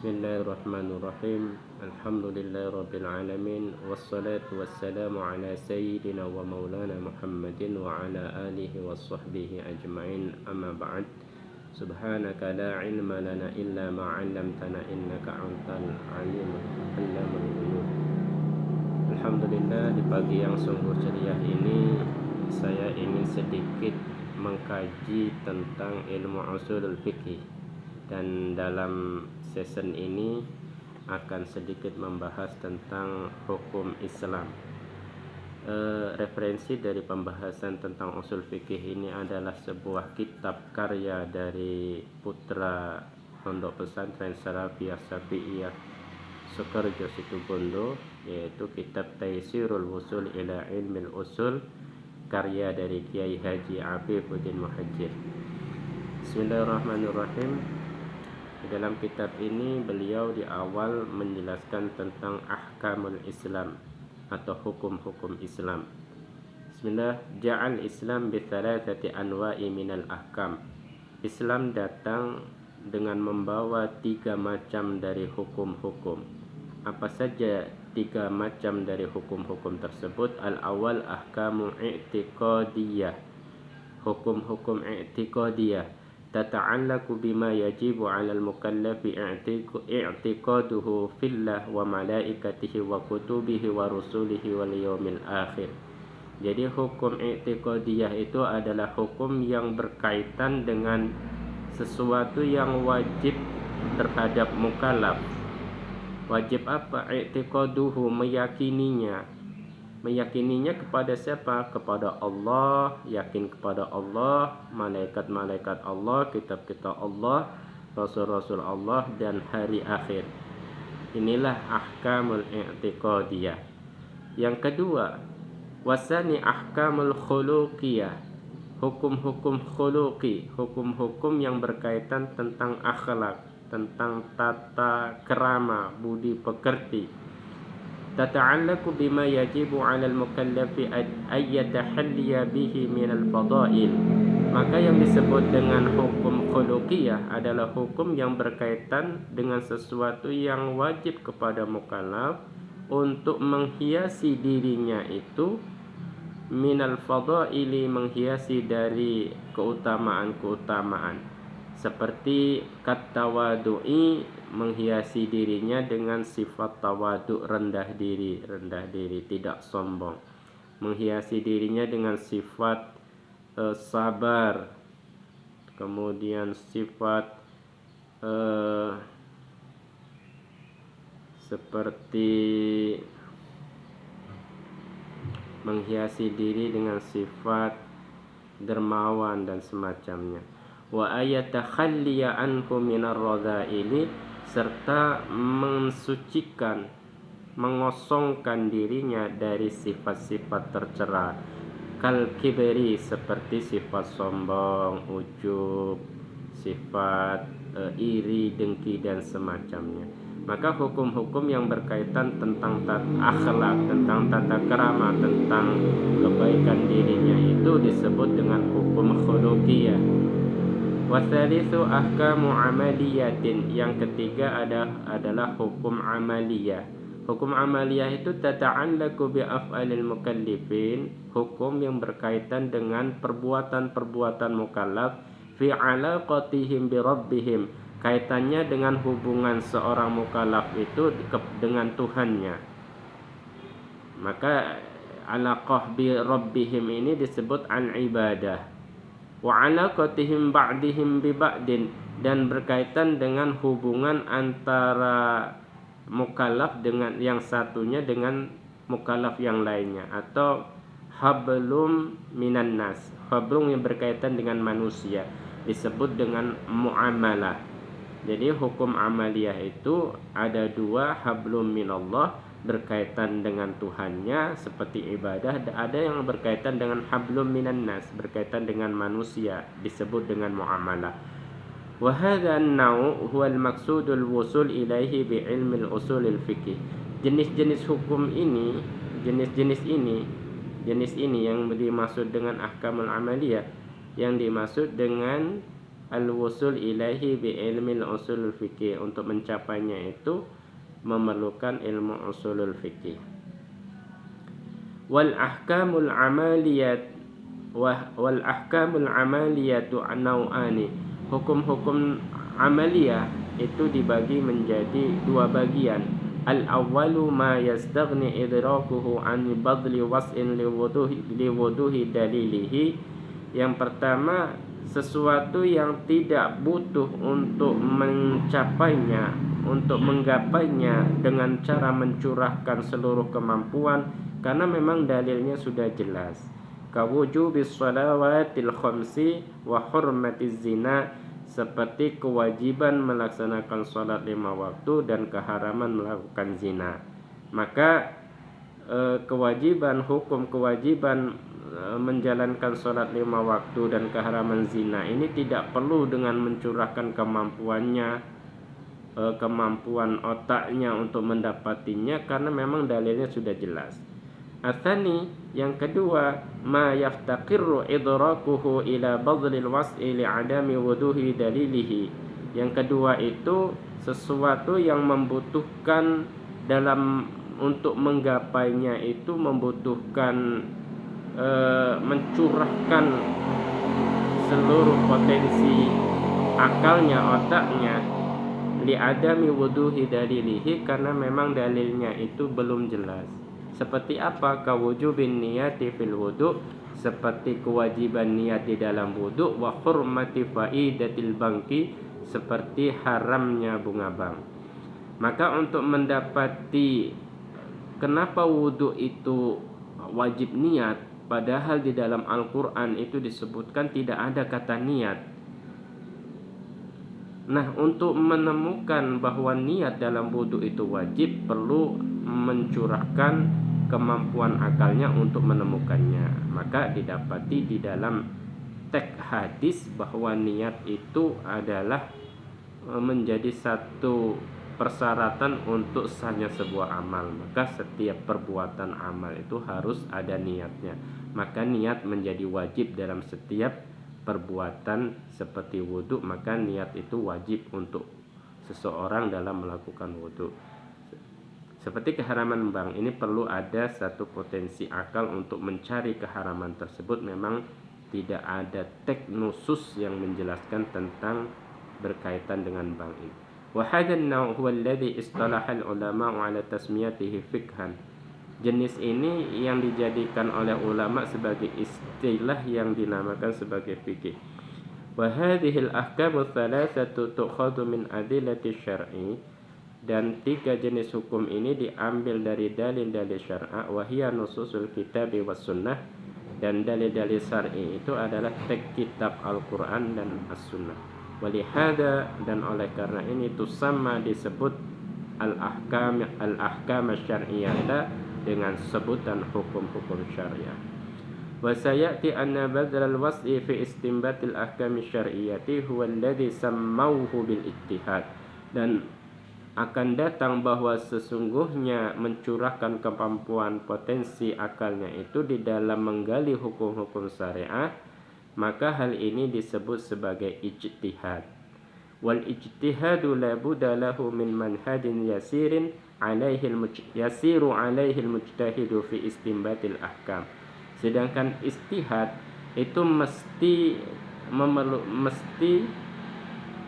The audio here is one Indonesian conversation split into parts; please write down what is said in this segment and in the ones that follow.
Bismillahirrahmanirrahim. Alhamdulillahirabbil alamin wassalatu wassalamu ala sayyidina wa maulana Muhammadin wa ala alihi washabbihi ajmain. Amma ba'd. Subhanaka la ilma lana illa ma 'allamtana innaka antal alimul ghuyub. Alhamdulillah, di pagi yang sungguh ceria ini saya ingin sedikit mengkaji tentang ilmu ushulul fikih. Dan dalam season ini akan sedikit membahas tentang hukum Islam. Referensi dari pembahasan tentang usul fikih ini adalah sebuah kitab karya dari putra Pondok Pesantren Salafiyah Syafi'iyah Sukorejo Situbondo, yaitu kitab Taisirul Wusul ila Ilmil Usul, karya dari Kiai Haji Afifuddin Muhajir. Bismillahirrahmanirrahim. Di dalam kitab ini beliau di awal menjelaskan tentang ahkamul Islam atau hukum-hukum Islam. Bismillah. Ja'al Islam bi thalathati anwa'i minal ahkam. Islam datang dengan membawa 3 macam dari hukum-hukum. Apa saja 3 macam dari hukum-hukum tersebut? Al-awwal ahkamu i'tiqadiyah. Hukum-hukum i'tiqadiyah tata'allaku bima yajibu 'alal mukallafi i'tiqaduhu fillah wa malaikatihi wa kutubihi wa rusulihi wal yaumil akhir. Jadi hukum i'tiqadiyah itu adalah hukum yang berkaitan dengan sesuatu yang wajib terhadap mukallaf. Wajib apa? I'tiqaduhu, meyakininya kepada siapa? Kepada Allah, yakin kepada Allah, malaikat-malaikat Allah, kitab-kitab Allah, rasul-rasul Allah, dan hari akhir. Inilah ahkamul i'tiqadiyah. Yang kedua, wasani ahkamul khuluqiyah. Hukum-hukum khuluqi, hukum-hukum yang berkaitan tentang akhlak, tentang tata kerama, budi pekerti. Tata'allaku bima yajibu 'alal mukallafi ay yatahalliya bihi minal fadail. Maka yang disebut dengan hukum khuluqiyah adalah hukum yang berkaitan dengan sesuatu yang wajib kepada mukallaf untuk menghiasi dirinya itu minal fadaili, menghiasi dari keutamaan-keutamaan. Seperti katawadu'i, menghiasi dirinya dengan sifat tawadu, rendah diri, tidak sombong. Menghiasi dirinya dengan sifat sabar, kemudian sifat seperti menghiasi diri dengan sifat dermawan dan semacamnya. Wa ayatakhalliya anhu minar radha'ili, serta mensucikan, mengosongkan dirinya dari sifat-sifat tercela. Kal kibri, seperti sifat sombong, ujub, sifat iri, dengki, dan semacamnya. Maka hukum-hukum yang berkaitan tentang akhlak, tentang tata krama, tentang kebaikan dirinya itu disebut dengan hukum khuluqiyah. Wasalitsu ahkamu amaliyatin. Yang ketiga adalah hukum amaliyah. Hukum amaliyah itu tata'allaku bi af'alil mukallifin, hukum yang berkaitan dengan perbuatan-perbuatan mukallaf fi 'alaqatihim bi rabbihim, kaitannya dengan hubungan seorang mukallaf itu dengan Tuhannya. Maka 'alaqah bi rabbihim ini disebut an ibadah. Wa 'alaqatihim ba'dihim bi ba'din, dan berkaitan dengan hubungan antara mukallaf dengan yang satunya dengan mukallaf yang lainnya, atau hablum minan nas, hablum yang berkaitan dengan manusia, disebut dengan muamalah. Jadi hukum amaliyah itu ada 2, hablum minallah, berkaitan dengan Tuhannya seperti ibadah, ada yang berkaitan dengan hablum minan nas, berkaitan dengan manusia, disebut dengan muamalah. Wa hadha an-naw' huwa al-maqsudul wusul ilaihi bi ilmil usulil fikih. Jenis-jenis hukum ini, jenis ini yang dimaksud dengan ahkamul amaliyah, yang dimaksud dengan al-wusul ilaihi bi ilmil usulul fikih. Untuk mencapainya itu memerlukan ilmu usulul fikih. Wal ahkamul amaliyatu nau'ani. Hukum-hukum amaliyah itu dibagi menjadi dua bagian. Al-awwalu ma yastaghni idrakuhu an badli was'in liwuduhi dalilihi. Yang pertama, sesuatu yang tidak butuh untuk mencapainya, untuk menggapainya dengan cara mencurahkan seluruh kemampuan, karena memang dalilnya sudah jelas. Kawujubis shalawatil khamsi wa hurmatiz zina, seperti kewajiban melaksanakan salat 5 waktu dan keharaman melakukan zina. Maka kewajiban menjalankan salat 5 waktu dan keharaman zina ini tidak perlu dengan mencurahkan kemampuan otaknya untuk mendapatinya, karena memang dalilnya sudah jelas. Atsani, yang kedua, ma yaftaqirru idrakuhu ila badlil was'i li'adami wuduhi dalilihi. Yang kedua itu sesuatu yang membutuhkan untuk menggapainya itu membutuhkan mencurahkan seluruh potensi akalnya, otaknya, li'adami wuduhi dalilihi, karena memang dalilnya itu belum jelas. Seperti apa? Kawujubin niyati fil wudu, seperti kewajiban niat di dalam wudu, wa hurmati faidatil bangki, seperti haramnya bunga bank. Maka untuk mendapati kenapa wudu itu wajib niat, padahal di dalam Al-Quran itu disebutkan tidak ada kata niat. Nah, untuk menemukan bahwa niat dalam wudu itu wajib, perlu mencurahkan kemampuan akalnya untuk menemukannya. Maka didapati di dalam teks hadis bahwa niat itu adalah menjadi satu persyaratan untuk sahnya sebuah amal. Maka setiap perbuatan amal itu harus ada niatnya. Maka niat menjadi wajib dalam setiap perbuatan seperti wudu. Maka niat itu wajib untuk seseorang dalam melakukan wudu. Seperti keharaman bank, ini perlu ada satu potensi akal untuk mencari keharaman tersebut. Memang tidak ada teks nusus yang menjelaskan tentang berkaitan dengan bank ini. Wa hadha an-naw' huwa alladhi istalaha al-ulama'u 'ala tasmiyatihi fiqhan. Jenis ini yang dijadikan oleh ulama sebagai istilah yang dinamakan sebagai fikih. Wa hadhihi al-ahkamu thalathatu tu'khadhu min adillati syar'i. Dan 3 jenis hukum ini diambil dari dalil-dalil syar'a, wa hiya nususul kitabi was sunnah. Dan dalil-dalil syar'i itu adalah teks kitab Al-Quran dan As-Sunnah. Walihada, dan oleh karena ini tusamma disebut al-ahkam syar'iyyah, dengan sebutan hukum-hukum syariah. Wa sayati anna badal was'i fi istinbatil ahkam syar'iyyati huwa alladhi sammauhu bil ijtihad. Dan akan datang bahwa sesungguhnya mencurahkan kemampuan potensi akalnya itu di dalam menggali hukum-hukum syariah, maka hal ini disebut sebagai ijtihad. Wal ijtihadu la budda lahu min manhajin yasiru alaihi al-mujtahidu fi istinbatil ahkam. Sedangkan ijtihad itu mesti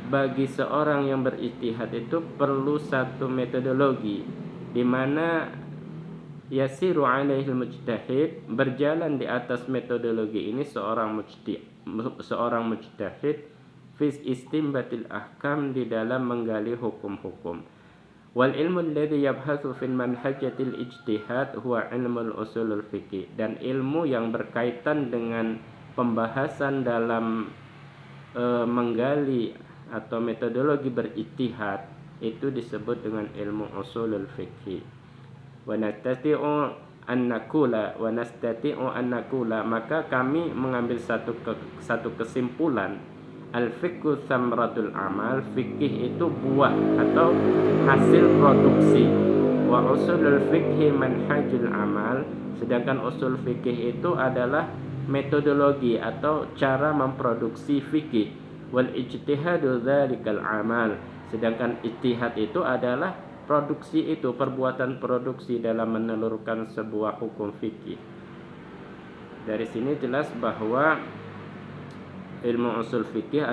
bagi seorang yang berijtihad itu perlu satu metodologi, di mana yasiru alaihi al-mujtahid, berjalan di atas metodologi ini seorang mujtahid fi istinbatil ahkam, di dalam menggali hukum-hukum. Wal ilmu alladhi yabhathu fil manhajatil ijtihad huwa ilmul usulul fiqih. Dan ilmu yang berkaitan dengan pembahasan dalam menggali atau metodologi berijtihad itu disebut dengan ilmu usulul fiqh. Wa nastati'u an nakula, maka kami mengambil satu kesimpulan, al fiqhu thamratul amal, fikih itu buah atau hasil produksi, wa usulul fiqh manhajul amal, sedangkan usul fikih itu adalah metodologi atau cara memproduksi fikih. wal ijtihadu dzalikal amal. Sedangkan ijtihad itu adalah produksi, itu perbuatan produksi dalam menelurkan sebuah hukum fikih. Dari sini jelas bahwa ilmu usul fikih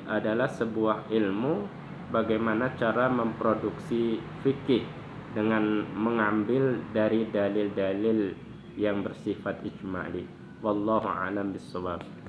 adalah sebuah ilmu bagaimana cara memproduksi fikih dengan mengambil dari dalil-dalil yang bersifat ijmali. Wallahu a'lam bishawab.